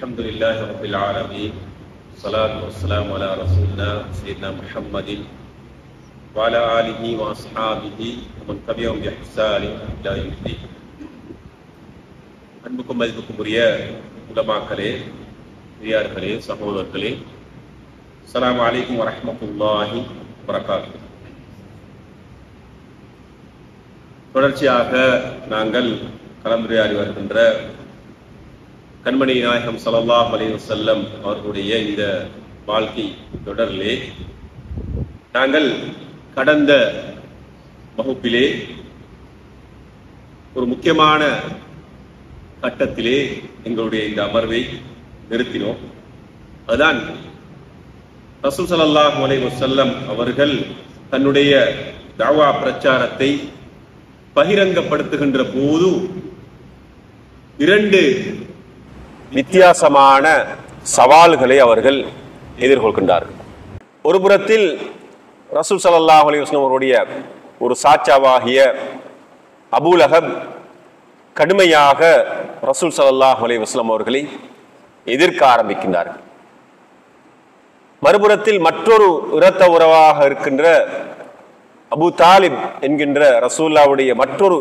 الحمد لله رب العالمين والصلاة والسلام على رسولنا سيدنا محمد وعلى آله وأصحابه ومن تبعهم بإحسان إلى يوم الدين. அன்புக்கும் மதிப்புக்கும் உரிய உலமாக்களே, பெரியார்களே, சகோதரர்களே, அஸ்ஸலாமு அலைக்கும் வரஹ்மத்துல்லாஹி வபரகாத்துஹு. தொடர்ச்சியாக நாங்கள் கலந்துரையாடி வருகின்ற கண்மணி நாயகம் ஸல்லல்லாஹு அலைஹி வஸல்லம் அவர்களுடைய இந்த வாழ்க்கை தொடரிலே நாங்கள் கடந்த வகுப்பிலே ஒரு முக்கியமான கட்டத்திலே எங்களுடைய இந்த அமர்வை நிறுத்தினோம். அதுதான் ரசூல் ஸல்லல்லாஹு அலைஹி வஸல்லம் அவர்கள் தன்னுடைய தஅவா பிரச்சாரத்தை பகிரங்கப்படுத்துகின்ற போது இரண்டு வித்தியாசமான சவால்களை அவர்கள் எதிர்கொள்கின்றார்கள். ஒரு புறத்தில் ரசூல் ஸல்லல்லாஹு அலைஹி வஸல்லம் அவருடைய ஒரு சாச்சாவாகிய அபூ லஹப் கடுமையாக ரசூல் ஸல்லல்லாஹு அலைஹி வஸல்லம் அவர்களை எதிர்க்க ஆரம்பிக்கின்றார்கள். மறுபுறத்தில் மற்றொரு இரத்த உறவாக இருக்கின்ற அபூ தாலிப் என்கின்ற ரசூலுல்லாஹ்வுடைய மற்றொரு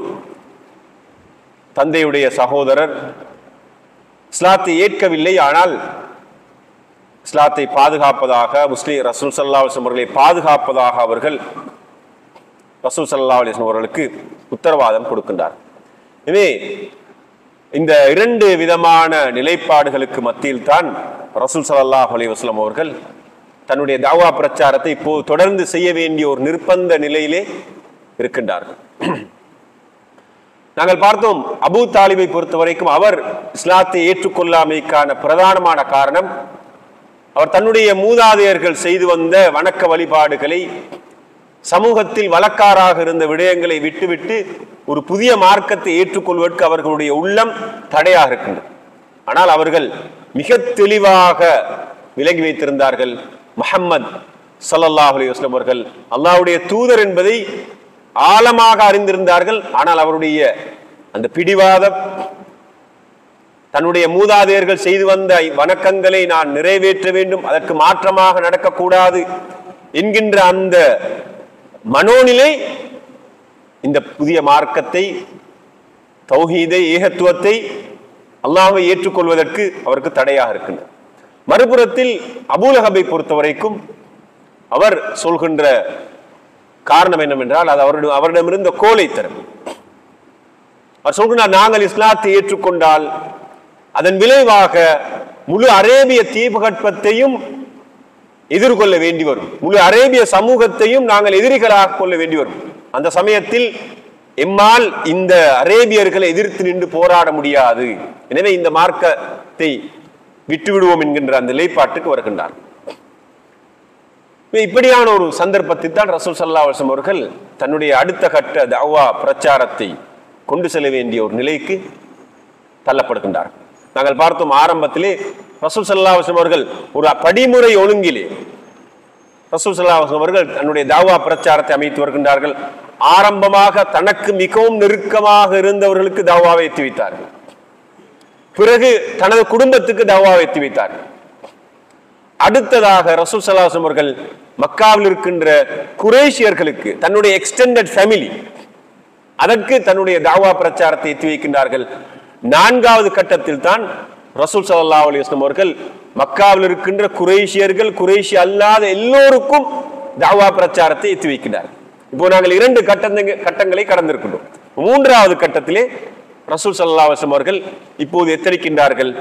தந்தையுடைய சகோதரர் இஸ்லாத்தை ஏற்கவில்லை, ஆனால் இஸ்லாத்தை பாதுகாப்பதாக முஸ்லிம் ரசூல் ஸல்லல்லாஹு அலைஹி வஸல்லம் அவர்களை பாதுகாப்பதாக அவர்கள் ரசூல் ஸல்லல்லாஹு அலைஹி வஸல்லம் அவர்களுக்கு உத்தரவாதம் கொடுக்கின்றார். எனவே இந்த இரண்டு விதமான நிலைப்பாடுகளுக்கு மத்தியில் தான் ரசூல் ஸல்லல்லாஹு அலைஹி வஸல்லம் அவர்கள் தன்னுடைய தாவா பிரச்சாரத்தை இப்போ தொடர்ந்து செய்ய வேண்டிய ஒரு நிர்பந்த நிலையிலே இருக்கின்றார்கள். நாங்கள் பார்த்தோம், அபூ தாலிபை பொறுத்த வரைக்கும் அவர் இஸ்லாத்தை ஏற்றுக்கொள்ளாமைக்கான பிரதானமான காரணம் அவர் தன்னுடைய மூதாதையர்கள் செய்து வந்த வணக்க வழிபாடுகளை, சமூகத்தில் வழக்காராக இருந்த விடயங்களை விட்டுவிட்டு ஒரு புதிய மார்க்கத்தை ஏற்றுக்கொள்வதற்கு அவர்களுடைய உள்ளம் தடையாக இருக்கின்றது. ஆனால் அவர்கள் மிக தெளிவாக விலகி வைத்திருந்தார்கள். முஹம்மது ஸல்லல்லாஹு அலைஹி வஸல்லம் அவர்கள் அல்லாஹ்வுடைய தூதர் என்பதை ஆழமாக அறிந்திருந்தார்கள். ஆனால் அவருடைய அந்த பிடிவாதம், தன்னுடைய மூதாதையர்கள் செய்து வந்த வணக்கங்களை நான் நிறைவேற்ற வேண்டும், அதற்கு மாற்றமாக நடக்கக்கூடாது என்கின்ற அந்த மனோநிலை இந்த புதிய மார்க்கத்தை, தௌஹீதை, ஏகத்துவத்தை, அல்லாஹ்வை ஏற்றுக்கொள்வதற்கு அவருக்கு தடையாக இருக்கின்றது. மறுபுறத்தில் அபூ லஹபை பொறுத்த வரைக்கும் அவர் சொல்கின்ற காரணம் என்னவென்றால் அது அவரிடமிருந்த கோழைத்தனம். அவர் சொல்கிறார், நாங்கள் இஸ்லாத்தை ஏற்றுக்கொண்டால் அதன் விளைவாக முழு அரேபிய தீபகற்பத்தையும் எதிர்கொள்ள வேண்டி வரும், முழு அரேபிய சமூகத்தையும் நாங்கள் எதிரிகளாக கொள்ள வேண்டி வரும். அந்த சமயத்தில் எம்மால் இந்த அரேபியர்களை எதிர்த்து நின்று போராட முடியாது, எனவே இந்த மார்க்கத்தை விட்டுவிடுவோம் என்கின்ற அந்த நிலைப்பாட்டுக்கு வருகின்றார். இப்படியான ஒரு சந்தர்ப்பத்தில் தான் ரசூல் ஸல்லல்லாஹு அலைஹி வஸல்லம் அவர்கள் தன்னுடைய அடுத்த கட்ட தஅவா பிரச்சாரத்தை கொண்டு செல்ல வேண்டிய ஒரு நிலைக்கு தள்ளப்படுகின்றார். நாங்கள் பார்த்தோம், ஆரம்பத்திலே ரசூல் ஸல்லல்லாஹு அலைஹி வஸல்லம் அவர்கள் ஒரு படிமுறை ஒழுங்கிலே ரசூல் ஸல்லல்லாஹு அலைஹி வஸல்லம் அவர்கள் தன்னுடைய தஅவா பிரச்சாரத்தை அமைத்து வருகின்றார்கள். ஆரம்பமாக தனக்கு மிகவும் நெருக்கமாக இருந்தவர்களுக்கு தஅவாவை எத்தி வைத்தார்கள். பிறகு தனது குடும்பத்துக்கு தஅவாவை எத்தி வைத்தார்கள். அடுத்ததாக ரசூல் ஸல்லல்லாஹு அலைஹி வஸல்லம் அவர்கள் மக்காவில் இருக்கின்ற குறைஷியர்களுக்கு, தன்னுடைய எக்ஸ்டெண்டட் ஃபேமிலி, அதற்கு தன்னுடைய தஅவா பிரச்சாரத்தை எத்தி வைக்கின்றார்கள். நான்காவது கட்டத்தில் தான் ரசூல் ஸல்லல்லாஹு அலைஹி வஸல்லம் அவர்கள் மக்காவில் இருக்கின்ற குறைஷியர்கள், குறைஷி அல்லாத எல்லோருக்கும் தஅவா பிரச்சாரத்தை எத்தி வைக்கின்றார்கள். இப்போ நாங்கள் இரண்டு கட்டங்களை கடந்திருக்கின்றோம். மூன்றாவது கட்டத்திலே ரசூல் ஸல்லல்லாஹு அலைஹி வஸல்லம் அவர்கள் இப்போது எச்சரிக்கின்றார்கள்,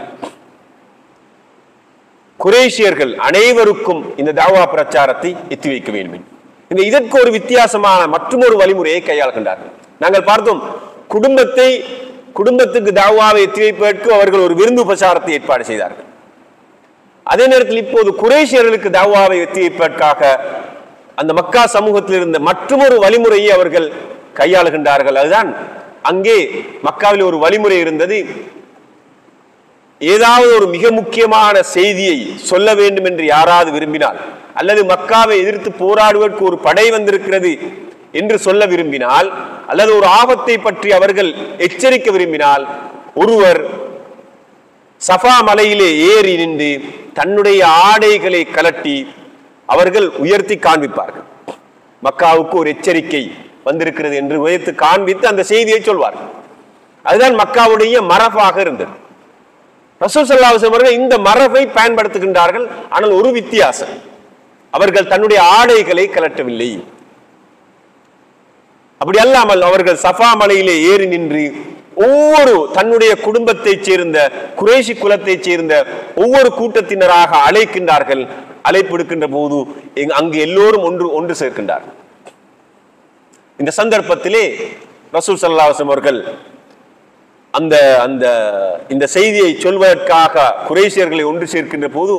குறைஷியர்கள் அனைவருக்கும் இந்த தஅவா பிரச்சாரத்தை எத்தி வைக்க வேண்டும். இதற்கு ஒரு வித்தியாசமான மற்றொரு வழிமுறையை கையாளுகின்றார்கள். நாங்கள் பார்த்தோம், குடும்பத்துக்கு தஅவாவை எத்தி வைப்பதற்கு அவர்கள் ஒரு விருந்து உபசாரத்தை ஏற்பாடு செய்தார்கள். அதே நேரத்தில் இப்போது குறைஷியர்களுக்கு தஅவாவை எத்தி வைப்பதற்காக அந்த மக்கா சமூகத்தில் இருந்த மற்றொரு வழிமுறையை அவர்கள் கையாளுகின்றார்கள். அதுதான், அங்கே மக்காவில் ஒரு வழிமுறை இருந்தது. ஏதாவது ஒரு மிக முக்கியமான செய்தியை சொல்ல வேண்டும் என்று யாராவது விரும்பினால், அல்லது மக்காவை எதிர்த்து போராடுவதற்கு ஒரு படை வந்திருக்கிறது என்று சொல்ல விரும்பினால், அல்லது ஒரு ஆபத்தை பற்றி அவர்கள் எச்சரிக்க விரும்பினால், ஒருவர் சஃபா மலையிலே ஏறி நின்று தன்னுடைய ஆடைகளை கலட்டி அவர்கள் உயர்த்தி காண்பிப்பார்கள். மக்காவுக்கு ஒரு எச்சரிக்கை வந்திருக்கிறது என்று உயர்த்தி காண்பித்து அந்த செய்தியை சொல்வார்கள். அதுதான் மக்காவுடைய மரபாக இருந்தது. ரசூல் ஸல்லல்லாஹு அலைஹி வஸல்லம் இந்த மரபை பயன்படுத்துகின்றார்கள். ஆனால் ஒரு வித்தியாசம், அவர்கள் தன்னுடைய ஆடைகளை கலட்டவில்லை. அப்படி அல்லாமல் அவர்கள் சஃபா மலையிலே ஏறி நின்று ஒவ்வொரு தன்னுடைய குடும்பத்தை சேர்ந்த குறைஷி குலத்தை சேர்ந்த ஒவ்வொரு கூட்டத்தினராக அழைக்கின்றார்கள். அழைப்பெடுக்கின்ற போது அங்கு எல்லோரும் ஒன்று சேர்க்கின்றார்கள். இந்த சந்தர்ப்பத்திலே ரசூல் ஸல்லல்லாஹு அலைஹி வஸல்லம் அவர்கள் இந்த செய்தியை சொல்வதற்காக குறைஷியர்களை ஒன்று சேர்க்கின்ற போது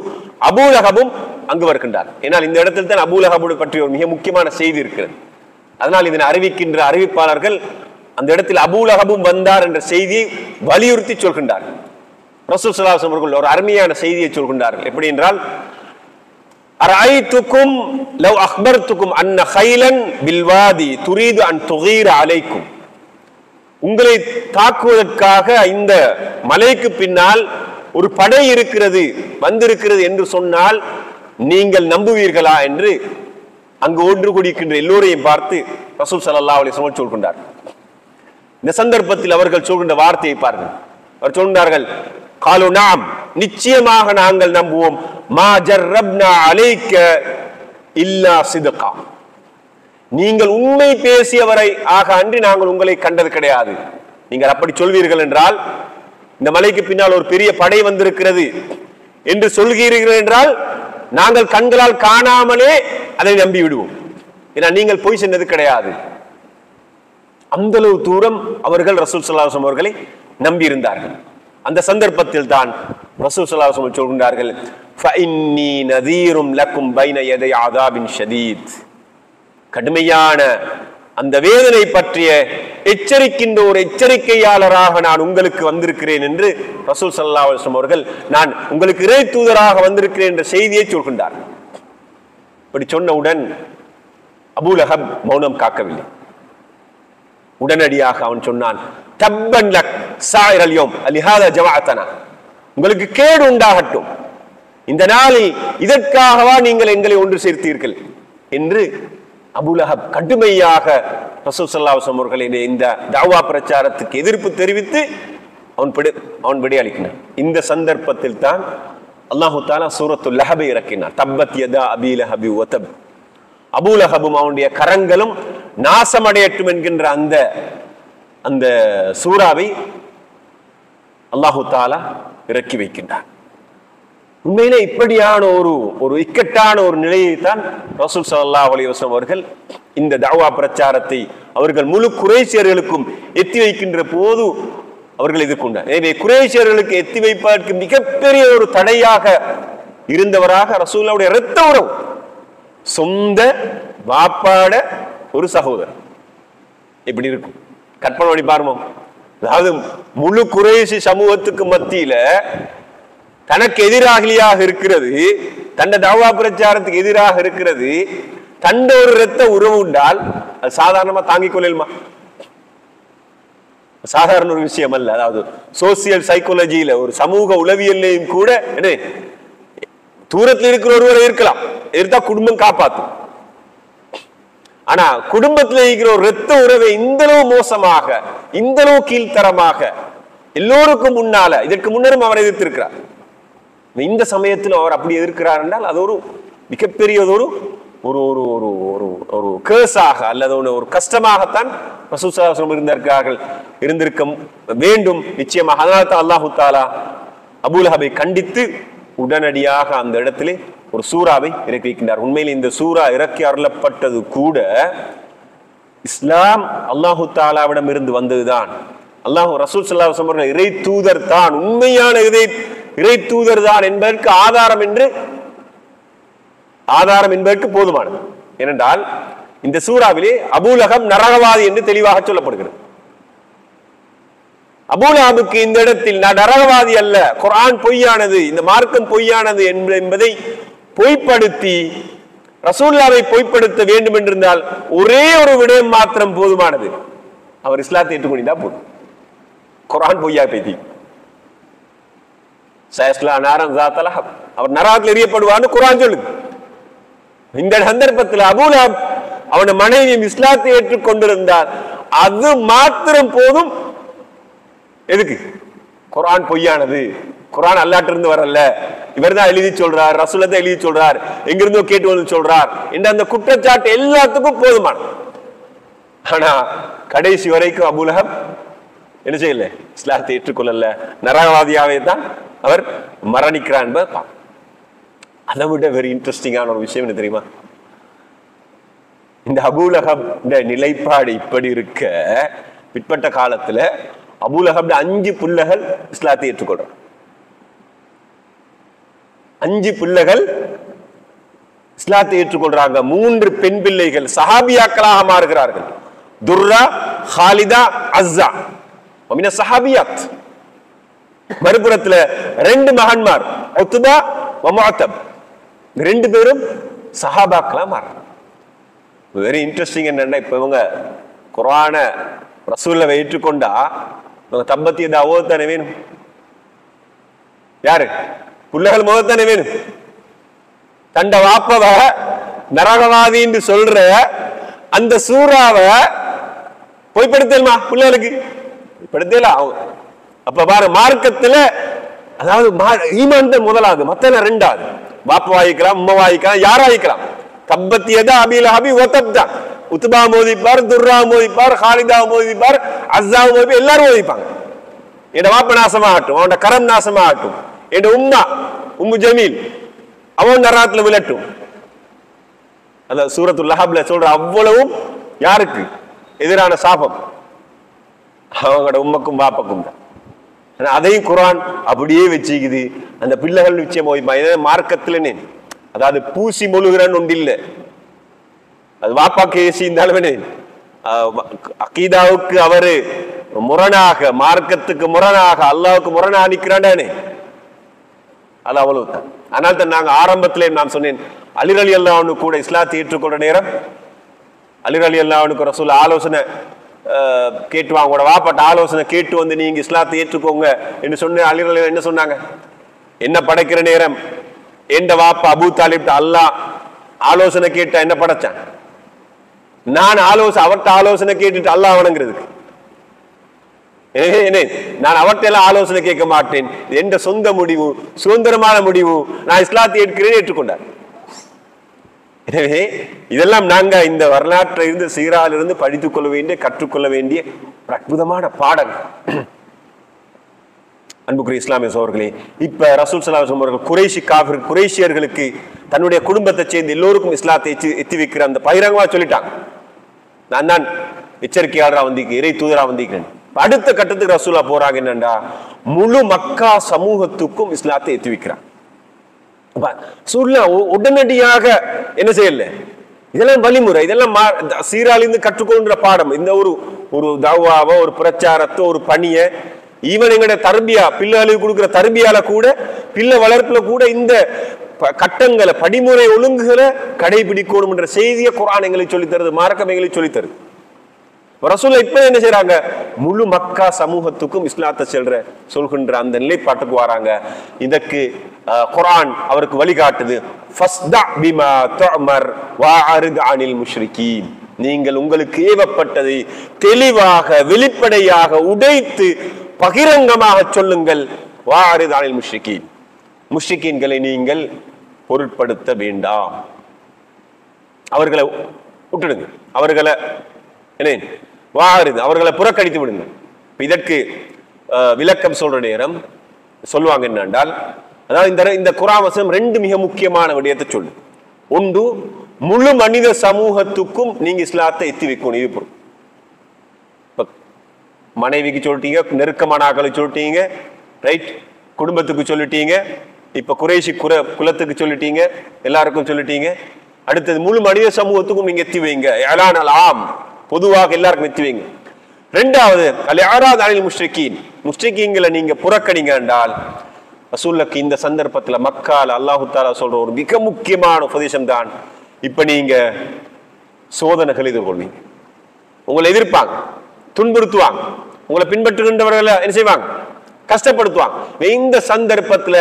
அபூ லஹபும் அங்கு வருகின்றார். ஏனால் இந்த இடத்தில் தான் அபூ லஹபு பற்றி ஒரு மிக முக்கியமான செய்தி இருக்கிறது. அதனால் இதனை அறிவிக்கின்ற அறிவிப்பாளர்கள் அந்த இடத்தில் அபூ லஹபும் வந்தார் என்ற செய்தியை வலியுறுத்தி சொல்கின்றார்கள். ரசூல் ஸல்லல்லாஹு அலைஹி வஸல்லம் அவர்கள் ஒரு அருமையான செய்தியை சொல்கின்றார்கள். எப்படி என்றால், அரஐதுக்கும் லவ் அக்பர்துக்கும் அன்ன கைலன் பில்வாதி துரீது அன் துகீர அலைக்கும். உங்களை தாக்குவதற்காக இந்த மலைக்கு பின்னால் ஒரு படை இருக்கிறது, வந்திருக்கிறது என்று சொன்னால் நீங்கள் நம்புவீர்களா என்று அங்கு ஒன்று கூடியிருக்கின்ற எல்லோரையும் பார்த்து ரசூல் ஸல்லல்லாஹு அலைஹி வஸல்லம் சொல்கின்றார். இந்த சந்தர்ப்பத்தில் அவர்கள் சொல்கின்ற வார்த்தையை பாருங்கள். அவர் சொல்கிறார்கள், காலு நாம், நிச்சயமாக நாங்கள் நம்புவோம், மா ஜர்ரப்னா அலைக்க இல்லா சிதகா. நீங்கள் உண்மை பேசியவரை ஆக அன்றி நாங்கள் உங்களை கண்டது கிடையாது. நீங்கள் அப்படி சொல்வீர்கள் என்றால், இந்த மலைக்கு பின்னால் ஒரு பெரிய படை வந்திருக்கிறது என்று சொல்கிறீர்கள் என்றால் நாங்கள் கண்களால் காணாமலே அதை நம்பி விடுவோம். ஏன்னா நீங்கள் போய் சென்றது கிடையாது. அந்த அளவு தூரம் அவர்கள் ரசூல் ஸல்லல்லாஹு அலைஹி வஸல்லம் அவர்களை நம்பி இருந்தார்கள். அந்த சந்தர்ப்பத்தில் தான் ரசூல் ஸல்லல்லாஹு அலைஹி வஸல்லம் சொல்கிறார்கள், ஃபஇன்னி நதீரும் லக்கும் பைன யதை அஸாபின் ஷதீத். கடுமையான அந்த வேதனை பற்றிய எச்சரிக்கின்ற ஒரு எச்சரிக்கையாளராக நான் உங்களுக்கு வந்திருக்கிறேன் என்று ரசூல் ஸல்லல்லாஹு அலைஹி வஸல்லம் அவர்கள் நான் உங்களுக்கு இறை தூதராக வந்திருக்கிறேன் என்ற செய்தியை சொல்கின்றார். இப்படி சொன்னவுடன் அபூ லஹப் மௌனம் காக்கவில்லை. உடனடியாக அவன் சொன்னான், தப்பன் லக் சாயிரல் யௌம் அலிஹாதா ஜமஅத்தனா. உங்களுக்கு கேடு உண்டாகட்டும், இந்த நாளில் இதற்காகவா நீங்கள் எங்களை ஒன்று சேர்த்தீர்கள் என்று அபூ லஹப் கடுமையாக ரசூல் ஸல்லல்லாஹு அலைஹி வஸல்லம் அவர்களின் இந்த தஅவா பிரச்சாரத்துக்கு எதிர்ப்பு தெரிவித்து அவன் விடையளிக்கிறான். இந்த சந்தர்ப்பத்தில் தான் அல்லாஹு தஆலா சூரத்துல் லஹபை இறக்கினார். தப்பத் யதா அபீ லஹபி வதப். அபூ லஹபும் அவனுடைய கரங்களும் நாசமடையட்டும் என்கின்ற அந்த சூறாவை அல்லாஹு தஆலா இறக்கி வைக்கின்றார். உண்மையிலே இப்படியான ஒரு இக்கட்டான ஒரு நிலையை தான் ரசூல் ஸல்லல்லாஹு அலைஹி வஸல்லம் அவர்கள் இந்த தஅவா பிரச்சாரத்தை அவர்கள் முழு குறைஷியர்களுக்கும் எத்தி வைக்கின்ற போது அவர்கள் எதிர்கொண்டார். எனவே குறைஷியர்களுக்கு எத்தி வைப்பதற்கு மிகப்பெரிய ஒரு தடையாக இருந்தவராக ரசூலுல்லாஹ்வுடைய இரத்த உறவு, சொந்த வாப்பாட ஒரு சகோதரர். எப்படி இருக்கும் கற்பனை பண்ணி பாருங்க. அதாவது முழு குறைஷி சமூகத்துக்கு மத்தியில தனக்கு எதிராக இருக்கிறது, தன்னை தஅவா பிரச்சாரத்துக்கு எதிராக இருக்கிறது, தண்ட ஒரு இரத்த உறவு உண்டால் அது சாதாரணமா தாங்கிக் கொள்ளலுமா? சாதாரண ஒரு விஷயம் அல்ல. அதாவது சோசியல் சைக்காலஜியில ஒரு சமூக உளவியல்லையும் கூட தூரத்தில் இருக்கிற ஒருவரை இருக்கலாம், இருந்தா குடும்பம் காப்பாற்றும். ஆனா குடும்பத்தில் இருக்கிற ஒரு இரத்த உறவை இந்த அளவு மோசமாக, இந்த அளவு கீழ்த்தரமாக எல்லோருக்கும் முன்னால, இதற்கு முன்னரும் அவர் எதிர்த்திருக்கிறார். இந்த சமயத்தில் அவர் அப்படி எதிர்க்கிறார் என்றால் அது ஒரு மிகப்பெரியதொரு ஒரு ஒரு ஒரு ஒரு ஒரு கேஸாக அல்லது ஒரு கஷ்டமாகத்தான் ரசூல் ஸல்லல்லாஹு அலைஹி வஸல்லம் இருந்திருக்க வேண்டும் நிச்சயமாக. அதனால தான் அல்லாஹு தஆலா அபூ லஹபை கண்டித்து உடனடியாக அந்த இடத்திலே ஒரு சூறாவை இறக்கி வைக்கின்றார். உண்மையில் இந்த சூறா இறக்கி அருளப்பட்டது கூட இஸ்லாம் அல்லாஹு தஆலாவிடம் இருந்து வந்ததுதான். அல்லாஹ் ரசூல் ஸல்லல்லாஹு அலைஹி வஸல்லம் இறை தூதர் தான், உண்மையான இறை தூதர் தான் என்பதற்கு ஆதாரம் என்பதற்கு போதுமானது. ஏனென்றால் இந்த சூறாவிலே அபூ லஹப் நரகவாதி என்று தெளிவாக சொல்லப்படுகிறது. அபூ லஹபுக்கு இந்த இடத்தில் நான் நரகவாதி அல்ல, குர்ஆன் பொய்யானது, இந்த மார்க்கம் பொய்யானது என்பதை பொய்ப்படுத்தி ரசூலுல்லாஹ்வை பொய்ப்படுத்த வேண்டும் என்றிருந்தால் ஒரே ஒரு விடயம் மாத்திரம் போதுமானது, அவர் இஸ்லாத்தை ஏற்றுக்கொண்டா போதும். குர்ஆன் பொய்யா பேசி சயஸ்லா நாரன் ஸாத்த லஹப், அவர் நரகத்தில் எரியப்படுவான்னு குர்ஆன் சொல்லுது. இந்த சந்தர்ப்பத்தில் அபூ லஹப் அவன மனைவியும் இஸ்லாத்தை ஏற்றுக்கொண்டிருந்தார். அது மாத்திரம் போதும். எதுக்கு? குர்ஆன் பொய்யானது, குர்ஆன் அல்லாஹ்ட்ட இருந்து வரல, இவர் தான் எழுதி சொல்றார், ரசூல் தான் எழுதி சொல்றார், எங்கிருந்தோ கேட்டு வந்து சொல்றார் என்ற அந்த குற்றச்சாட்டு எல்லாத்துக்கும் போதுமானது. ஆனா கடைசி வரைக்கும் அபூ லஹப் என்ன செய்யல? இஸ்லாத்தை ஏற்றுக்கொள்ளல, நரகவாதியாவே தான் அவர் மரணிக்கிறார் என்பது. அதை விட வெரி இன்ட்ரெஸ்டிங்கான ஒரு விஷயம் என்ன தெரியுமா? இந்த அபூ லஹப் நிலைப்பாடு இப்படி இருக்க, பிற்பட்ட காலத்துல அபூ லஹப் 5 பிள்ளைகள் இஸ்லாத்தை ஏற்றுக்கொள்றார். 5 பிள்ளைகள் இஸ்லாத்தை ஏற்றுக்கொள்றாங்க. 3 பெண் பிள்ளைகள் சஹாபியாக்களாக மாறுகிறார்கள். துர்ரா, ஹாலிதா, அஸ்ஸா மின சஹாபியாத். மறுபுறத்துல 2 மகன்மார் உத்பா வ முஅத்தப், 2 பேரும் சஹாபாக்களா மாறுறாங்க. வெரி இன்ட்ரெஸ்டிங் என்னன்னா, இப்ப இவங்க குர்ஆன ரசூலை ஏற்றுக்கொண்டா இவங்க தப்பத்திய தாவத்தானே வேணும். யாரு? பிள்ளைகள் முகத்தானே வேணும். தண்ட வாப்பவ நரகவாதி என்று சொல்ற அந்த சூறாவை பொய்ப்படுத்தலுமா பிள்ளைகளுக்கு? படுத்தல. அப்ப பாரு, மார்க்கத்துல அதாவது ஈமான் தான் முதலாவது, மத்தன ரெண்டாவது. பாப்ப வாயிக்கலாம், உம்மா வாயிக்கலாம், யார் வாயிக்கலாம். தப்பத்தியதா அபீ லஹபி வதப்தா, உத்பா மோதிப்பார், துர்ரா மோதிப்பார், ஹாலிதா மோதிப்பார், அஸ்ஸா மோதி, எல்லாரும் மோதிப்பாங்க. என் வாப்ப நாசமாகட்டும், அவனோட கரம் நாசமாகட்டும், என் உம்மா உம்மு ஜமீல் அவன் நரகத்துல விழட்டும். அந்த சூரத்துல் லஹப்ல சொல்ற அவ்வளவும் யாருக்கு எதிரான சாபம்? அவங்களோட உம்மக்கும் பாப்பக்கும் தான். அதையும் குர்ஆன் அப்படியே வச்சுக்குது. அந்த பிள்ளைகள் நிச்சயம் மார்க்கத்துல அதாவது பூசி மொழுகிறான்னு ஒன்று இல்லை. அது வாப்பா கேசி இருந்தாலுமே அகீதாவுக்கு அவரு முரணாக, மார்க்கத்துக்கு முரணாக, அல்லாஹ்வுக்கு முரணாக நிற்கிறான்டானே, அது அவ்வளவுதான். ஆனால் தான் நாங்க ஆரம்பத்திலே நான் சொன்னேன், அலி ரலியல்லாஹு அன்ஹு கூட இஸ்லாத்தை ஏற்றுக்கொண்ட நேரம் அலி ரலியல்லாஹு அன்ஹுக்கு ரசூல் ஆலோசனை கேட்டு வாங்க, வாப்பாட்ட ஆலோசனை கேட்டு வந்து நீங்க இஸ்லாத்தை ஏற்றுக்கோங்க என்று சொன்ன அலி ரலியல்லாஹு என்ன சொன்னாங்க? என்ன படைக்கிற நேரம் எந்த வாப்பா அபூ தாலிப் அல்லாஹ் ஆலோசனை கேட்டா என்ன படைச்சான்? நான் அவர்கிட்ட ஆலோசனை கேட்டுட்டு அல்லாஹ் வணங்குறதுக்கு நான் அவர்கிட்ட எல்லாம் ஆலோசனை கேட்க மாட்டேன். என்ற சொந்த முடிவு, சுதந்திரமான முடிவு, நான் இஸ்லாத்தை ஏற்றுக்கொண்டார். எனவே இதெல்லாம் நாங்க இந்த வரலாற்றை இருந்து சீராலிருந்து படித்துக் கொள்ள வேண்டிய, கற்றுக்கொள்ள வேண்டிய ஒரு அற்புதமான பாடங்கள். அன்புக்குரிய இஸ்லாமிய சகோதரர்களே, இப்ப ரசூல் ஸல்லல்லாஹு அலைஹி வஸல்லம் அவர்கள் குறைஷியர்களுக்கு தன்னுடைய குடும்பத்தை சேர்ந்து எல்லோருக்கும் இஸ்லாத்தை எத்தி வைக்கிற அந்த பகிரங்கமா சொல்லிட்டாங்க, நான் தான் எச்சரிக்கையாளரா வந்திருக்கேன், இறை தூதரா வந்திருக்கிறேன். அடுத்த கட்டத்துக்கு ரசூலா போறாங்க என்னண்டா, முழு மக்கா சமூகத்துக்கும் இஸ்லாத்தை எத்தி வைக்கிறாங்க. உடனடியாக என்ன செய்யல, இதெல்லாம் வழிமுறை, இதெல்லாம் சீராலிருந்து கற்றுக்கொள்கிற பாடம். இந்த ஒரு தவாவோ, ஒரு பிரச்சாரத்தோ, ஒரு பணிய, ஈவன் எங்கட தர்பியா, பிள்ளைகளுக்கு கொடுக்கிற தர்பியால கூட, பிள்ளை வளர்ப்புல கூட இந்த கட்டங்களை, படிமுறை ஒழுங்குகளை கடைபிடிக்கணும் என்ற செய்தியை குர்ஆன் எங்களுக்கு சொல்லித் தருது, மார்க்கம் எங்களுக்கு சொல்லித் தருது. ரசூல் இப்ப என்ன செய்யறாங்க, முழு மக்கா சமூகத்துக்கும் இஸ்லாத்தை சொல்கின்ற அந்த நிலைப்பாட்டுக்கு வராங்க. இதற்கு குர்ஆன் அவருக்கு வழிகாட்டுது. ஃபஸ்தா பிமா துஅமர் வஅரித் அனில் முஷ்ரிகீன், நீங்கள் உங்களுக்கு ஏவப்பட்டதை தெளிவாக, வெளிப்படையாக, உடைத்து பகிரங்கமாக சொல்லுங்கள். வஅரித் அனில் முஷ்ரிகீன், முஷ்ரிகீன்களை நீங்கள் பொருட்படுத்த வேண்டாம், அவர்களை விட்டுடுங்க, அவர்களை அவர்களை புறக்கணித்து விடுங்க. இதற்கு விளக்கம் சொல்ற நேரம் சொல்லுவாங்க என்னென்றால், அதாவது இந்த குர்ஆன் வசனம் 2 மிக முக்கியமான விடயத்தை சொல்லு. ஒன்று, முழு மனித சமூகத்துக்கும் நீங்க இஸ்லாத்தை எத்தி வைக்கணும். இது மனைவிக்கு சொல்லிட்டீங்க, நெருக்கமான ஆக்களுக்கு சொல்லிட்டீங்க, ரைட், குடும்பத்துக்கு சொல்லிட்டீங்க, இப்ப குறைஷி குலத்துக்கு சொல்லிட்டீங்க, எல்லாருக்கும் சொல்லிட்டீங்க. அடுத்தது முழு மனித சமூகத்துக்கும் நீங்க எத்தி வைங்க, எலானல் ஆம், பொதுவாக எல்லாருக்கும் எத்தி வைங்க. ரெண்டாவது, அல்-இஅராத் அனில் முஷ்ரிகீன், முஷ்ரிகீன்களை நீங்க புறக்கணிங்க என்றால், ரசூலுக்கு இந்த சந்தர்ப்பத்துல மக்கால அல்லாஹ் தஆலா சொல்ற ஒரு மிக முக்கியமான உபதேசம் தான், இப்ப நீங்க சோதனைகள் எதிர்கொள்வீங்க, உங்களை எதிர்ப்பாங்க, துன்புறுத்துவாங்க, உங்களை பின்பற்றுகின்றவர்களை என்ன செய்வாங்க, கஷ்டப்படுத்துவாங்க. இந்த சந்தர்ப்பத்துல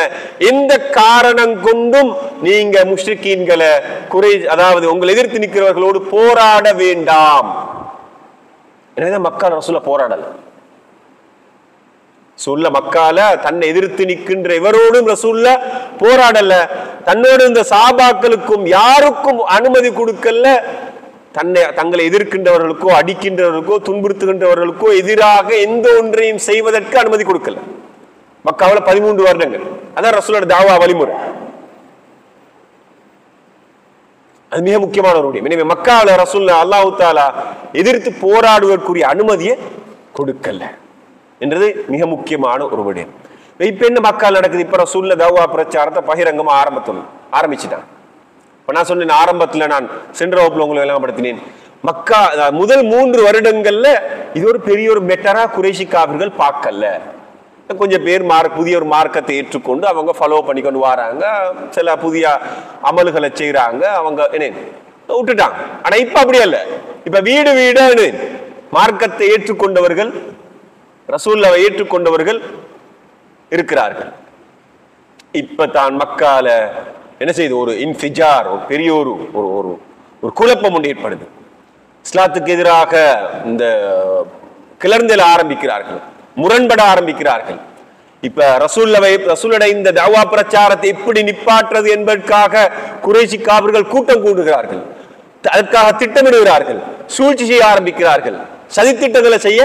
எந்த காரணம் கொண்டும் நீங்க முஷ்ரிக்கீன்களை அதாவது உங்களை எதிர்த்து நிற்கிறவர்களோடு போராட வேண்டாம். எனவே மக்கள் ரசூல போராடல. சொல்ல மக்கால தன்னை எதிர்த்து நிற்கின்ற இவரோடும் ரசூல்ல போராடல. தன்னோடு இந்த சஹாபாக்களுக்கும் யாருக்கும் அனுமதி கொடுக்கல. தங்களை எதிர்க்கின்றவர்களுக்கோ அடிக்கின்றவர்களுக்கோ துன்புறுத்துகின்றவர்களுக்கோ எதிராக எந்த ஒன்றையும் செய்வதற்கு அனுமதி கொடுக்கல. மக்காவில் 13 வருடங்கள். அதான் ரசூலோட தாவா வழிமுறை. அது மிக முக்கியமான ஒரு விடயம். எனவே மக்காவில் ரசூல் அல்லாஹ் தஆலா எதிர்த்து போராடுவதற்குரிய அனுமதியை கொடுக்கல என்றது மிக முக்கியமான ஒரு விடயம். இப்ப என்ன மக்கால் நடக்குது? இப்ப ரசூல்ல தாவா பிரச்சாரத்தை பகிரங்கமா ஆரம்பிச்சுட்டான். இப்ப நான் சொன்னேன் ஆரம்பத்துல, நான் சென்ற வகுப்புல உங்களை விளங்கப்படுத்தினேன், மக்கா முதல் 3 வருடங்கள்ல இது ஒரு பெரிய ஒரு மெட்டரா குறைஷி காபிர்கள் பார்க்கல. கொஞ்சம் பேர் புதிய ஒரு மார்க்கத்தை ஏற்றுக்கொண்டு அவங்க ஃபாலோ பண்ணிக்கொண்டு வராங்க, சில புதிய அமல்களை செய்யறாங்க, அவங்க விட்டுட்டாங்க. ஆனா இப்ப அப்படி அல்ல. இப்ப வீடு வீடு மார்க்கத்தை ஏற்றுக்கொண்டவர்கள், ரசூலுல்லாஹை ஏற்றுக்கொண்டவர்கள் இருக்கிறார்கள். இப்ப தான் மக்கால என்ன செய்து ஒரு இன்ஃபிஜார், ஒரு பெரிய ஒரு குழப்பம் ஒன்று ஏற்படுது. இஸ்லாத்துக்கு எதிராக இந்த கிளர்ந்தெழ ஆரம்பிக்கிறார்கள், முரண்பட ஆரம்பிக்கிறார்கள். இப்ப ரசூலுடைய இந்த தஅவா பிரச்சாரத்தை எப்படி நிப்பாற்றுறது என்பதற்காக குறைஷி காபிர்கள் கூட்டம் கூடுகிறார்கள், அதற்காக திட்டமிடுகிறார்கள், சூழ்ச்சி செய்ய ஆரம்பிக்கிறார்கள், சதித்திட்டங்களை செய்ய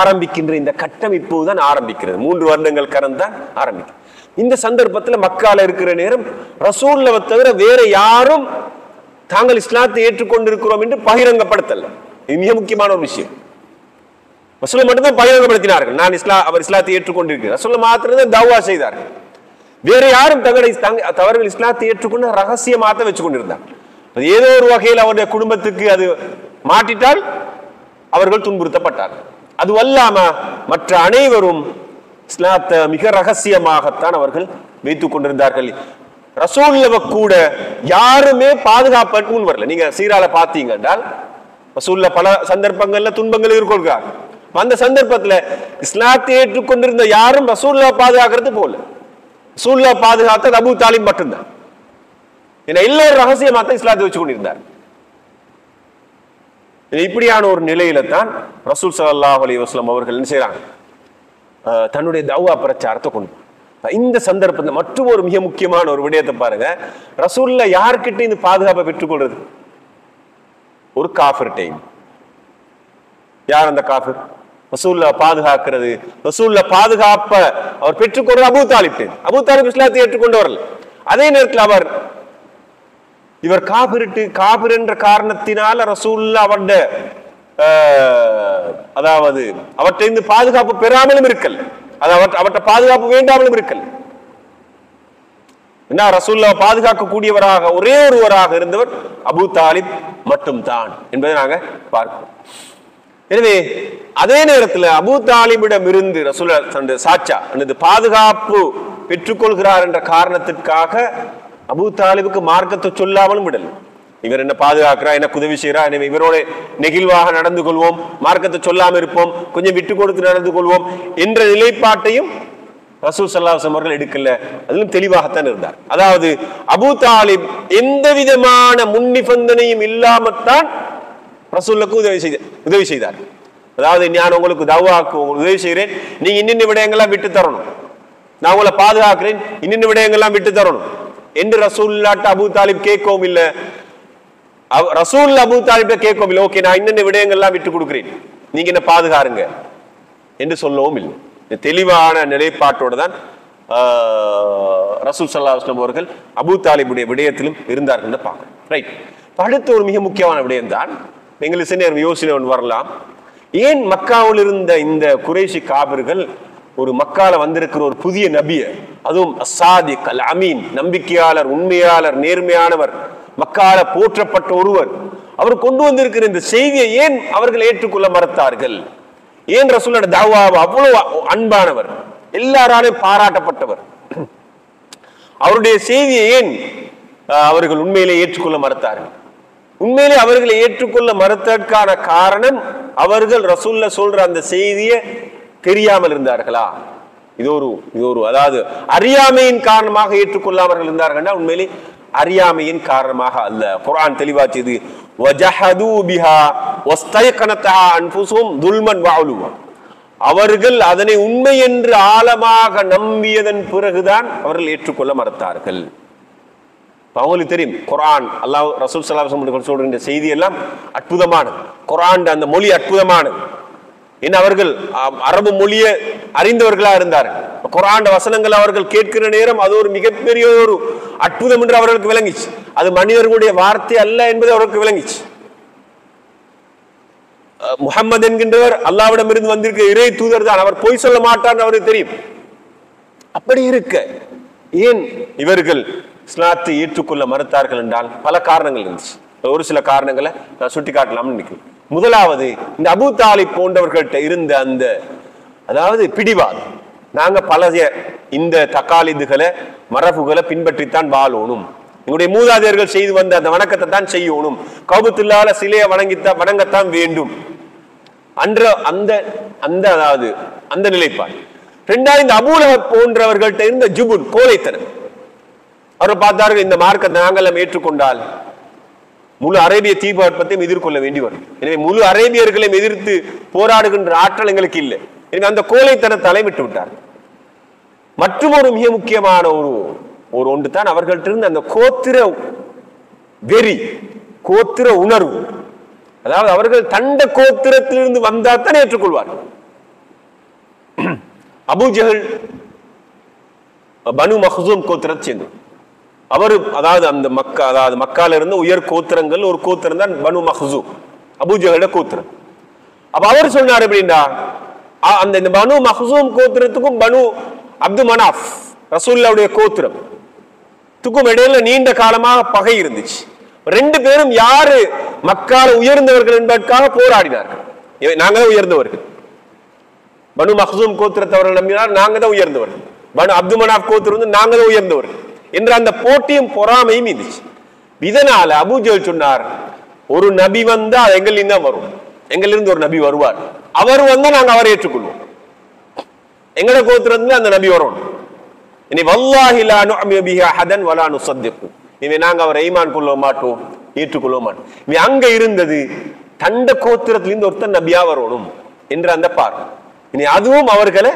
ஆரம்பிக்கின்ற இந்த கட்டம் இப்போதுதான் ஆரம்பிக்கிறது. 3 வருடங்கள் கடந்தான் ஆரம்பிக்கிறது. இந்த சந்தர்ப்பத்தில் மக்கால இருக்கிற நேரம் ரசூலுல்லாஹை தவிர வேற யாரும் தாங்கள் இஸ்லாத்தை ஏற்றுக்கொண்டிருக்கிறோம் என்று பகிரங்கப்படுத்தல. இது மிக முக்கியமான ஒரு விஷயம். ரசூலுல்லாஹ் மட்டும்தான் பகிரங்கப்படுத்தினார்கள், நான் அவர் இஸ்லாத்தை ஏற்றுக்கொண்டிருக்கிறேன். ரசூலுல்லாஹ் மாத்திரம் தஅவா செய்தார்கள். வேற யாரும் தவறுகள் இஸ்லாத்தை ஏற்றுக்கொண்டு ரகசியமாக வச்சு கொண்டிருந்தார். ஏதோ ஒரு வகையில் அவருடைய குடும்பத்துக்கு அது மாட்டிட்டால் அவர்கள் துன்புறுத்தப்பட்டார்கள். அது அல்லாம மற்ற அனைவரும் இஸ்லாத்தை மிக ரகசியமாகத்தான் அவர்கள் வைத்துக் கொண்டிருந்தார்கள். ரசூலுல்லாஹ் கூட யாருமே பாதுகாப்புக்கு முன் வரல. நீங்க சீரால பாத்தீங்க என்றால் ரசூலுல்லாஹ் பல சந்தர்ப்பங்கள்ல துன்பங்கள் எதிர்கொள்கிறார். அந்த சந்தர்ப்பத்துல இஸ்லாத்தை ஏற்றுக்கொண்டிருந்த யாரும் ரசூலுல்லாஹ் பாதுகாக்கிறது போல. ரசூலுல்லாஹ் பாதுகாத்தது அபூ தாலிப் மட்டும்தான். ஏன்னா எல்லாரும் ரகசியமாக தான் இஸ்லாத்தை வச்சு கொண்டிருந்தார். இப்படியான ஒரு நிலையில தான் ரசூல் ஸல்லல்லாஹு அலைஹி வஸல்லம் அவர்கள் என்ன செய்றாங்க, தன்னுடைய தஅவா பிரச்சாரத்தை கொண்டு. இந்த சந்தர்ப்பத்தில் மற்றும் ஒரு மிக முக்கியமான ஒரு விடயத்தை பாருங்க. ரசூலுல்லாஹ் யார்கிட்ட இந்த பாதுகாப்பை பெற்றுக்கொள்றது? ஒரு காஃபிர் டைம். யார் அந்த காஃபிர்? ரசூலுல்லாஹ் பாதுகாக்கிறது, ரசூலுல்லாஹ் பாதுகாப்ப அவர் பெற்றுக்கொள்றது அபூ தாலிப். அபூ தாலிப் இஸ்லாத்தை ஏற்றுக்கொண்டவர்கள். அதே நேரத்தில் இவர் காபிர் என்ற காரணத்தினால ரசூலுல்லாஹ் அவருடைய அதாவது அவற்றிலிருந்து பாதுகாப்பு பெறாமலும் இருக்கல், அவற்றை பாதுகாப்பு வேண்டாமலும் இருக்கல். ரசூலுல்லாஹ் பாதுகாக்கக்கூடியவராக ஒரே ஒருவராக இருந்தவர் அபூ தாலிப் மட்டும்தான் என்பதை நாங்க பார்க்கிறோம். எனவே அதே நேரத்தில் அபூ தாலிபிடம் இருந்து ரசூலுல்லாஹ் சாட்சா பாதுகாப்பு பெற்றுக்கொள்கிறார் என்ற காரணத்திற்காக அபூ தாலிபுக்கு மார்க்கத்தை சொல்லாமலும் விடல. இவர் என்ன பாதுகாக்கிறா, எனக்கு உதவி செய்யறா, எனவே இவரோட நெகிழ்வாக நடந்து கொள்வோம், மார்க்கத்தை சொல்லாம இருப்போம், கொஞ்சம் விட்டு கொடுத்து நடந்து கொள்வோம் என்ற நிலைப்பாட்டையும் ரசூல் ஸல்லல்லாஹு அலைஹி வஸல்லம் அவர்கள் எடுக்கல. அதிலும் தெளிவாகத்தான் இருந்தார். அதாவது அபூ தாலிப் எந்த விதமான முன்னிபந்தனையும் இல்லாமத்தான் ரசூலுல்லாஹ்க்கு உதவி செய்தார். அதாவது நான் உங்களுக்கு தஅவாக்கு உதவி செய்கிறேன், நீங்க இன்னின்ன விடயங்கள்லாம் விட்டு தரணும், நான் உங்களை பாதுகாக்கிறேன், இன்னின்ன விடயங்கள்லாம் விட்டு தரணும் என்று ரசூலுல்லாஹ்ட்ட அபூ தாலிப் கேட்கவும் இல்லை. ரசூலுல்லாஹ் அபூ தாலிபை கேட்கவும் இல்லை, ஓகே நான் இன்னின்ன விடயங்கள்லாம் விட்டு கொடுக்கிறேன், நீங்க என்ன பாதுகாருங்க என்று சொல்லவும் இல்லை. தெளிவான நிலைப்பாட்டோடு தான் ரசூல் ஸல்லல்லாஹு அலைஹி வஸல்லம் அவர்கள் அபூ தாலிபுடைய விடயத்திலும் இருந்தார்கள் பார்க்கிறோம். ரைட். அடுத்த ஒரு மிக முக்கியமான விடயம் தான், எங்களுக்கு சின்ன யோசனை ஒன்று வரலாம். ஏன் மக்காவில் இருந்த இந்த குறைஷி காபிர்கள் ஒரு மக்கால வந்திருக்கிற ஒரு புதிய நபியை, அதுவும் அஸ்ஸாதிக் அல் அமீன், நம்பிக்கையாளர், உண்மையாளர், நேர்மையானவர், மக்கால போற்றப்பட்ட ஒருவர், அவர் கொண்டு வந்திருக்கிற இந்த செய்தியை ஏன் அவர்கள் ஏற்றுக்கொள்ள மறுத்தார்கள்? ஏன் ரசூலுல்லாஹ் தஅவாவை அவ்வளவு அன்பானவர், எல்லாராலும் பாராட்டப்பட்டவர், அவருடைய செய்தியை ஏன் அவர்கள் உண்மையிலே ஏற்றுக்கொள்ள மறுத்தார்கள்? உண்மையிலே அவர்களை ஏற்றுக்கொள்ள மறுத்ததற்கான காரணம் அவர்கள் ரசூலுல்லாஹ் சொல்ற அந்த செய்தியை தெரியாமல் இருந்தார்களா? இது ஒரு அதாவது அறியாமையின் காரணமாக ஏற்றுக்கொள்ளாமர்கள் இருந்தார்கள். உண்மையிலே அறியாமையின் காரணமாக அல்ல. குர்ஆன் தெளிவாச்சது, வஜஹது பிஹா வஸ்தைகனதஹா அன்ஃபுஸுஹும் துல்மன் வஉலுவா. அவர்கள் அதனை உண்மை என்று ஆழமாக நம்பியதன் பிறகுதான் அவர்கள் ஏற்றுக்கொள்ள மறுத்தார்கள். அவங்களுக்கு தெரியும் குர்ஆன், அல்லாஹ் ரசூல் ஸல்லல்லாஹு அலைஹி வஸல்லம் சொல்ற செய்தி எல்லாம் அற்புதமானது. குர்ஆன் அந்த மொழி அற்புதமானது. என்ன அவர்கள் அரபு மொழியை அறிந்தவர்களா இருந்தார்கள். குர்ஆன் வசனங்கள் அவர்கள் கேட்கிற நேரம் அது ஒரு மிகப்பெரிய ஒரு அற்புதம் என்று அவர்களுக்கு விளங்கிச்சு. அது மனிதர்களுடைய வார்த்தை அல்ல என்பது அவர்களுக்கு விளங்கிச்சு. முஹம்மது என்கின்றவர் அல்லாஹ்விடம் இருந்து வந்திருக்க இறை தூதர் தான், அவர் பொய் சொல்ல மாட்டார் அவருக்கு தெரியும். அப்படி இருக்க ஏன் இவர்கள் இஸ்லாத்தை ஏற்றுக்கொள்ள மறுத்தார்கள் என்றால் பல காரணங்கள் இருந்துச்சு. ஒரு சில காரணங்களை நான் சுட்டி காட்டலாம்னு நினைக்கிறேன். முதலாவது, இந்த அபூ தாலிப் போன்றவர்கள்ட்ட இருந்த அந்த அதாவது பிடிவாதம். நாங்க பழைய இந்த தக்காலிதுகளை மரபுகளை பின்பற்றித்தான் வாழணும், எங்களுடைய மூதாதையர்கள் செய்து வந்த அந்த வணக்கத்தை தான் செய்யணும், கௌபத்துல்லாஹ்ல சிலையை வணங்கத்தான் வேண்டும் அன்ற அந்த அந்த அதாவது அந்த நிலைப்பாடு. இரண்டாவது, இந்த அபூ லஹப் போன்றவர்கள்ட்ட இருந்த ஜுபுன், கோழைத்தனம். அவர் பார்த்தார்கள் இந்த மார்க்கத்தை நாங்கள் ஏற்றுக்கொண்டால் முழு அரேபிய தீபகற்பத்தையும் எதிர்கொள்ள வேண்டி வரும். எனவே முழு அரேபியர்களையும் எதிர்த்து போராடுகின்ற ஆற்றல் எங்களுக்கு இல்லை. எனவே அந்த கோழைத்தனத்தாலே விட்டு விட்டார். மற்றும் ஒரு மிக முக்கியமான ஒரு ஒன்று தான் அவர்கள்ட்ட இருந்து அந்த கோத்திர வெறி, கோத்திர உணர்வு. அதாவது அவர்கள் தண்ட கோத்திரத்திலிருந்து வந்தால் தான் ஏற்றுக்கொள்வார்கள். அபூ ஜஹல் பனு மக்சூம் கோத்திரத்தை சேர்ந்தவர். அவர் அதாவது அந்த மக்கால இருந்த உயர் கோத்திரங்கள் ஒரு கோத்திரம் தான் பனு மக்சூம், அபூ ஜஹலோட கோத்திரம். அப்ப அவர் சொன்னார் எப்படின்னா, அந்த இந்த பனு மக்சூம் கோத்திரத்துக்கும் பனு அப்து மனாஃப் ரசூலுல்லாஹ்வுடைய கோத்திரத்துக்கும் இடையில நீண்ட காலமாக பகை இருந்துச்சு. ரெண்டு பேரும் யாரு மக்கால உயர்ந்தவர்கள் என்பதற்காக போராடினார்கள். நாங்க தான் உயர்ந்தவர்கள். பனு மக்சூம் கோத்திரத்தவர்கள் நம்பினார், நாங்க தான் உயர்ந்தவர்கள். பனு அப்து மனாஃப் கோத்திரம் வந்து நாங்க தான் உயர்ந்தவர்கள் என்ற அந்த போட்டியும் பொறாமையும் இருந்துச்சு. இதனால அபூ ஜஹல் சொன்னார், ஒரு நபி வந்தா எங்களில் தான் வரும், எங்களிலிருந்து ஒரு நபி வருவார், அவர் வந்தா நாங்க அவரை ஏற்றுக்கொள்வோம், எங்கட கோத்திரத்துல அந்த நபி வரணும். இனி வல்லாஹி லா நுஅமினு பிஹி அஹதன் வலா நுஸத்திகு, இனி நாங்க அவரை ஈமான் கொள்ள மாட்டோம், ஏற்றுக்கொள்ள மாட்டோம். இனி அங்க இருந்தது தண்ட கோத்திரத்திலிருந்து ஒருத்தர் நபியா வரணும் என்ற அந்த பார்வை. இனி அதுவும் அவர்களை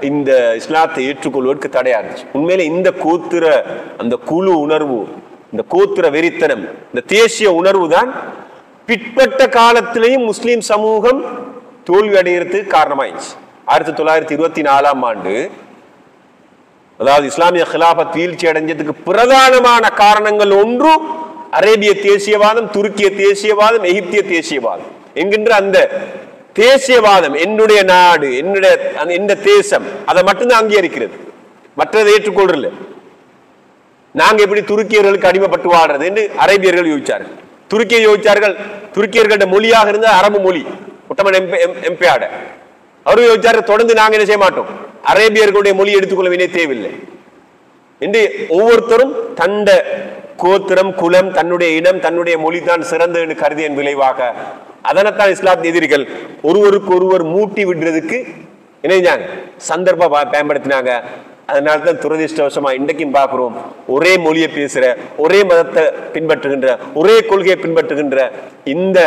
இந்த இஸ்லாத்தை ஏற்றுக்கொள்வதற்கு தடையா இருந்துச்சு. உண்மையில இந்த கோத்திர அந்த குழு உணர்வு, இந்த கோத்திர வெறித்தனம், இந்த தேசிய உணர்வு தான் பிற்பட்ட காலத்திலேயும் முஸ்லிம் சமூகம் தோல்வி அடைகிறதுக்கு காரணமாயிடுச்சு. 1924ஆம் ஆண்டு அதாவது இஸ்லாமிய கிலாபத் வீழ்ச்சி அடைஞ்சதுக்கு பிரதானமான காரணங்கள் ஒன்று அரேபிய தேசியவாதம், துருக்கிய தேசியவாதம், எகிப்திய தேசியவாதம் என்கின்ற அந்த தேசியவாதம். என்னுடைய நாடு, என்னுடைய தேசம், அதை மட்டும்தான் அங்கீகரிக்கிறது, மற்றதை ஏற்றுக்கொள்றல. நாங்க எப்படி துருக்கியர்களுக்கு அடிமைப்பட்டு வாழ்றது என்று அரேபியர்கள் யோசிச்சார்கள். துருக்கியை யோசிச்சார்கள், துருக்கியர்களோட மொழியாக இருந்த அரபு மொழி ஒட்டமன் எம்பியாட அவரு யோசிச்சார்கள், தொடர்ந்து நாங்க என்ன செய்ய மாட்டோம், அரேபியர்களுடைய மொழி எடுத்துக்கொள்ள வேண்டிய தேவையில்லை என்று ஒவ்வொருத்தரும் தண்ட கோத்திரம், குலம், தன்னுடைய இனம், தன்னுடைய மொழி தான் சிறந்தது என்று கருதியின் விளைவாக அதனைத்தான் இஸ்லாத்தின் எதிரிகள் ஒருவருக்கு ஒருவர் மூட்டி விடுறதுக்கு இணைஞ்சாங்க, சந்தர்ப்பம் பயன்படுத்தினாங்க. அதனால்தான் துரதிருஷ்டவசமா இன்றைக்கும் பார்க்கிறோம், ஒரே மொழியை பேசுற, ஒரே மதத்தை பின்பற்றுகின்ற, ஒரே கொள்கையை பின்பற்றுகின்ற இந்த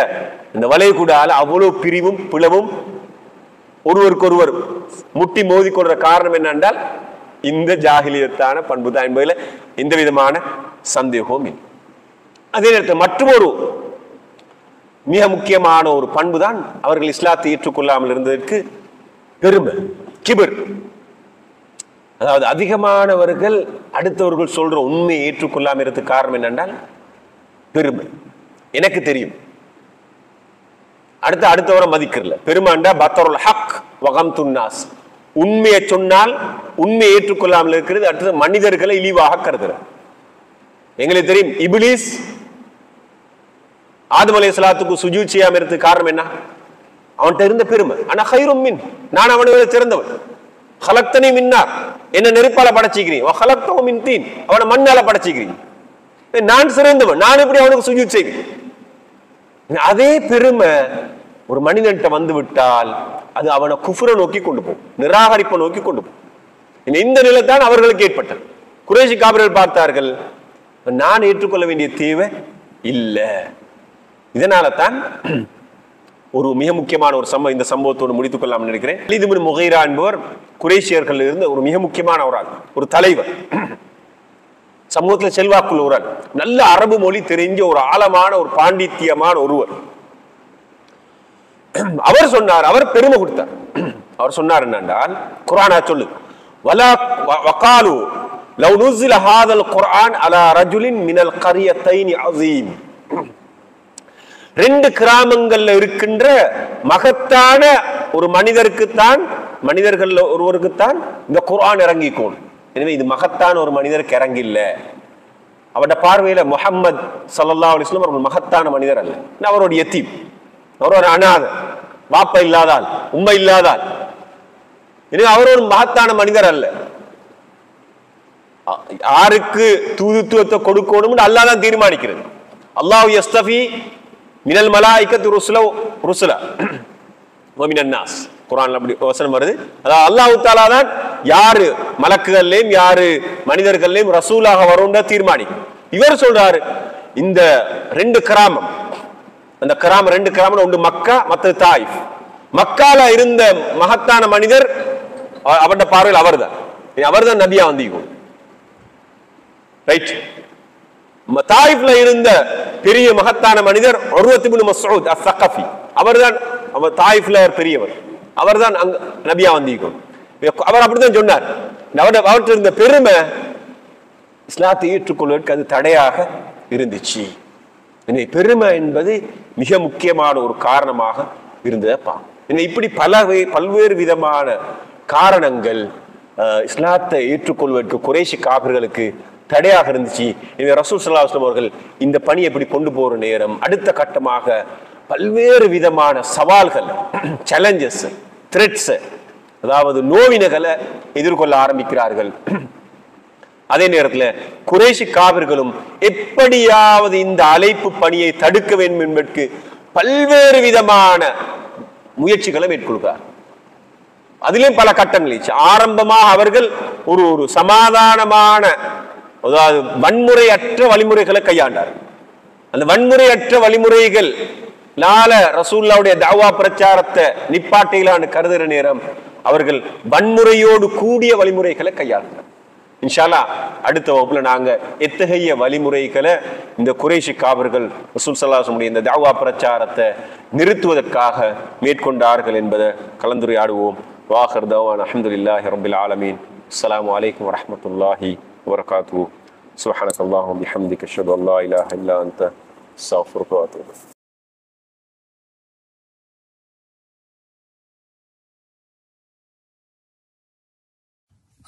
வளைகுடால அவ்வளவு பிரிவும் பிளவும் ஒருவருக்கு ஒருவர் முட்டி மோதி கொள்ற காரணம் என்னென்றால் இந்த ஜாகிலியத்தான பண்பு தான் என்பதில் எந்த விதமான சந்தேகமும் இல்லை. அதே நேரத்தில் மற்றொரு மிக முக்கியமான ஒரு பண்பு தான் அவர்கள் இஸ்லாத்தை ஏற்றுக்கொள்ளாமல் இருந்ததற்கு பெருமை, கிபர். அதாவது அதிகமானவர்கள் அடுத்தவர்கள் சொல்ற உண்மையை ஏற்றுக்கொள்ளாமல் இருந்ததுக்கு காரணம் என்னென்றால் பெருமை. எனக்கு தெரியும், அடுத்தவரை மதிக்கிறல. பெருமைண்டா பத்தருல் ஹக் வகம்துன் நாஸ், உண்மையை சொன்னால் உண்மையை ஏற்றுக்கொள்ளாமல் இருக்கிறது, அடுத்தது மனிதர்களை இழிவாக கருதுறார். எங்களுக்கு தெரியும், இப்லீஸ் ஆதம் அலைஹிஸ்ஸலாத்துக்கு சுஜூத் செய்யாம இருந்ததுக்கு காரணம் என்ன? அவன்கிட்ட இருந்த பெருமை. ஆனா கைரும் மின், நான் அவனை விட சிறந்தவன். ஹலக்தனி மின்னார், என்ன நெருப்பால படைச்சிக்கிறீங்க, ஹலக்தஹு மின் தீன், அவனை மண்ணால படைச்சிக்கிறீங்க, நான் சிறந்தவன், நான் எப்படி அவனுக்கு சுஜூத் செய்வேன்? அதே பெருமை ஒரு மனிதன்கிட்ட வந்து விட்டால் அது அவனை குஃப்ரை நோக்கி கொண்டு போகும், நிராகரிப்பை நோக்கி கொண்டு போகும். இந்த நிலை தான் அவர்களுக்கு ஏற்பட்டது. குறைஷி காபிர்கள் பார்த்தார்கள், நான் ஏற்றுக்கொள்ள வேண்டிய தேவை இல்லை. இதனால தான் ஒரு மிக முக்கியமான ஒரு இந்த சம்பவத்தோடு முடித்துக் கொள்ளலாம் நினைக்கிறேன். வலீத் இப்னு முகைரா என்பவர் குறைஷியர்கள் இருந்த ஒரு மிக முக்கியமான ஒரு தலைவர், சமூகத்தில் செல்வாக்குள்ள ஒரு ஆள், நல்ல அரபு மொழி தெரிஞ்ச ஒரு ஆழமான ஒரு பாண்டித்தியமான ஒருவர். அவர் சொன்னார், அவர் பெருமை கொடுத்தார். அவர் சொன்னார் என்னென்றால், குர்ஆனா சொல்லு வலா வகாலு லவ் நுஸில ஹாதல் குர்ஆன் அலா ரஜுலின் மினல் கரியத்தைனி அஸீம். ரெண்டு கிராமங்கள்ல இருக்கின்ற மகத்தான ஒரு மனிதர்கள் ஒருவருக்குத்தான் இந்த குர்ஆன் இறங்கிக்கும். எனவே இது மகத்தான ஒரு மனிதருக்கு இறங்கில்ல. அவருடைய பார்வையில முஹம்மது ஸல்லல்லாஹு அலைஹி வஸல்லம் ஒரு மகத்தான மனிதர் அல்ல, அவரோட யத்தீம், அவரோட அனாதை, வாப்பா இல்லாதால், உம்மை இல்லாதால். எனவே அவர் ஒரு மகத்தான மனிதர் அல்ல. யாருக்கு தூதுத்துவத்தை கொடுக்கணும் அல்லாஹ் தான் தீர்மானிக்கிறது. அல்லாஹ் யஸ்தஃபி மினல் மலாயிகத்தி ருசுலா வ மினன் நாஸ். குர்ஆன்ல அப்படி வசனம் வருது. அதாவது அல்லாஹ் தஆலா தான் யாரு மலக்குகள்லயும் யாரு மனிதர்கள்லயும் ரசூலாக வரும்னு தீர்மானிக்கும். இவர் சொல்றாரு, இந்த ரெண்டு கிராமம், அந்த கிராமம் ரெண்டு கிராமம், ஒன்று மக்கா மற்றது தாயிஃப். மக்கால இருந்த மகத்தான மனிதர் அவருடைய பார்வையில் அவர்தான் நபியா வந்திருக்கும். ரைட். தாயிஃப்ல இருந்த பெரிய மகத்தான மனிதர் உர்வத் இப்னு மஸ்ஊத் அஸ்-ஸகஃபி, அவர்தான் தாயிஃப்ல பெரியவர், அவர்தான் அங்க நபியா வந்திருக்கும். அவர் அப்படித்தான் சொன்னார். அவர்கிட்ட இருந்த பெருமை இஸ்லாத்தை ஏற்றுக்கொள்வதற்கு அது தடையாக இருந்துச்சு. பெருமை என்பது மிக முக்கியமான ஒரு காரணமாக இருந்ததப்பா. இப்படி பல்வேறு விதமான காரணங்கள் இஸ்லாத்தை ஏற்றுக்கொள்வதற்கு குறைஷி காபிர்களுக்கு தடையாக இருந்துச்சு. எனவே ரசூல் ஸல்லல்லாஹு அலைஹி வஸல்லம் அவர்கள் இந்த பணி எப்படி கொண்டு போற நேரம் அடுத்த கட்டமாக பல்வேறு விதமான சவால்கள், சேலஞ்சஸ், த்ரெட்ஸ், அதாவது நோவினைகளை எதிர்கொள்ள ஆரம்பிக்கிறார்கள். அதே நேரத்தில் குறைஷி காபிர்களும் எப்படியாவது இந்த அழைப்பு பணியை தடுக்க வேண்டும் என்பதற்கு பல்வேறு விதமான முயற்சிகளை மேற்கொள்கிறார். அதிலும் பல கட்டங்கள். ஆரம்பமாக அவர்கள் ஒரு சமாதானமான, அதாவது வன்முறையற்ற வழிமுறைகளை கையாண்டார். அந்த வன்முறையற்ற வழிமுறைகள் ரசூலுல்லாஹ்வுடைய தஅவா பிரச்சாரத்தை நிப்பாட்டையிலான கருதுகிற நேரம் அவர்கள் வன்முறையோடு கூடிய வழிமுறைகளை கையாண்டார். இன்ஷா அல்லாஹ் அடுத்த வகுப்புல நாங்க எத்தகைய வழிமுறைகளை இந்த குறைஷி காபிர்கள் ரசூல் ஸல்லல்லாஹு அலைஹி வஸல்லம் இந்த தஅவா பிரச்சாரத்தை நிறுத்துவதற்காக மேற்கொண்டார்கள் என்பதை கலந்துரையாடுவோம். வாஹிர் தஅவானா அல்ஹம்துலில்லாஹி ரப்பில் ஆலமீன். அஸ்ஸலாமு அலைக்கும் வரஹ்மத்துல்லாஹி வபரகாத்துஹு. சுப்ஹானக்கல்லாஹும்ம பிஹம்திக அஷ்ஹது அன் லா இலாஹா இல்லா அன்த அஸ்தக்ஃபிருக வ அத்தூபு இலைக்.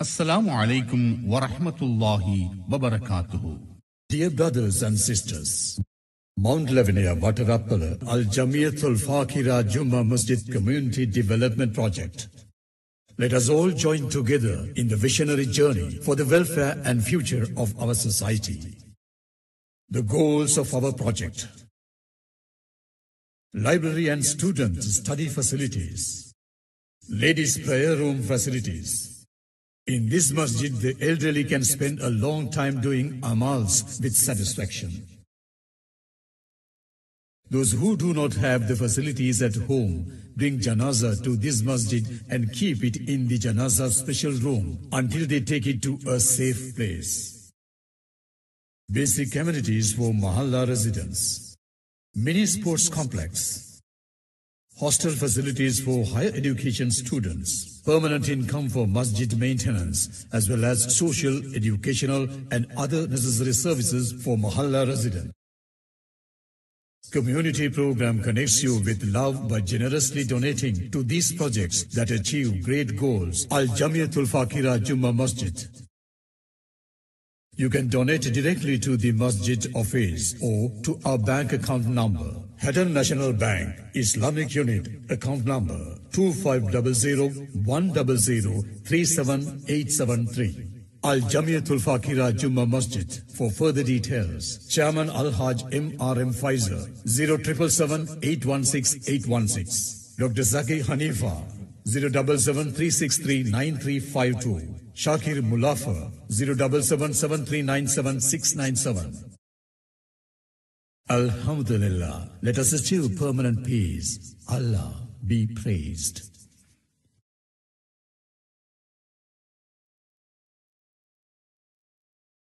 Assalamu alaikum wa rahmatullahi wa barakatuhu. Dear brothers and sisters, Mount Lavinia Watarappala Al Jamiyatul Fakira Juma Masjid Community Development Project. Let us all join together in the visionary journey for the welfare and future of our society. The goals of our project: library and student study facilities, ladies prayer room facilities. In this masjid, the elderly can spend a long time doing amals with satisfaction. Those who do not have the facilities at home bring janazah to this masjid and keep it in the janazah special room until they take it to a safe place. Basic amenities for Mahalla residents, mini sports complex, hostel facilities for higher education students, permanent income for masjid maintenance, as well as social, educational and other necessary services for Mahalla residents. Community program connects you with love by generously donating to these projects that achieve great goals. Al Jamiyatul Fakira Juma Masjid. You can donate directly to the Masjid Office or to our bank account number. Hadan National Bank, Islamic Unit, account number 250010037873. Al Jamiatul Fakira Jumma Masjid. For further details, Chairman Al-Haj M.R.M. Pfizer, 077-816-816. Dr. Zaki Hanifa, 077-363-9352. Shakir Mulafa, 077-7397-697. Alhamdulillah, let us achieve permanent peace. Allah be praised.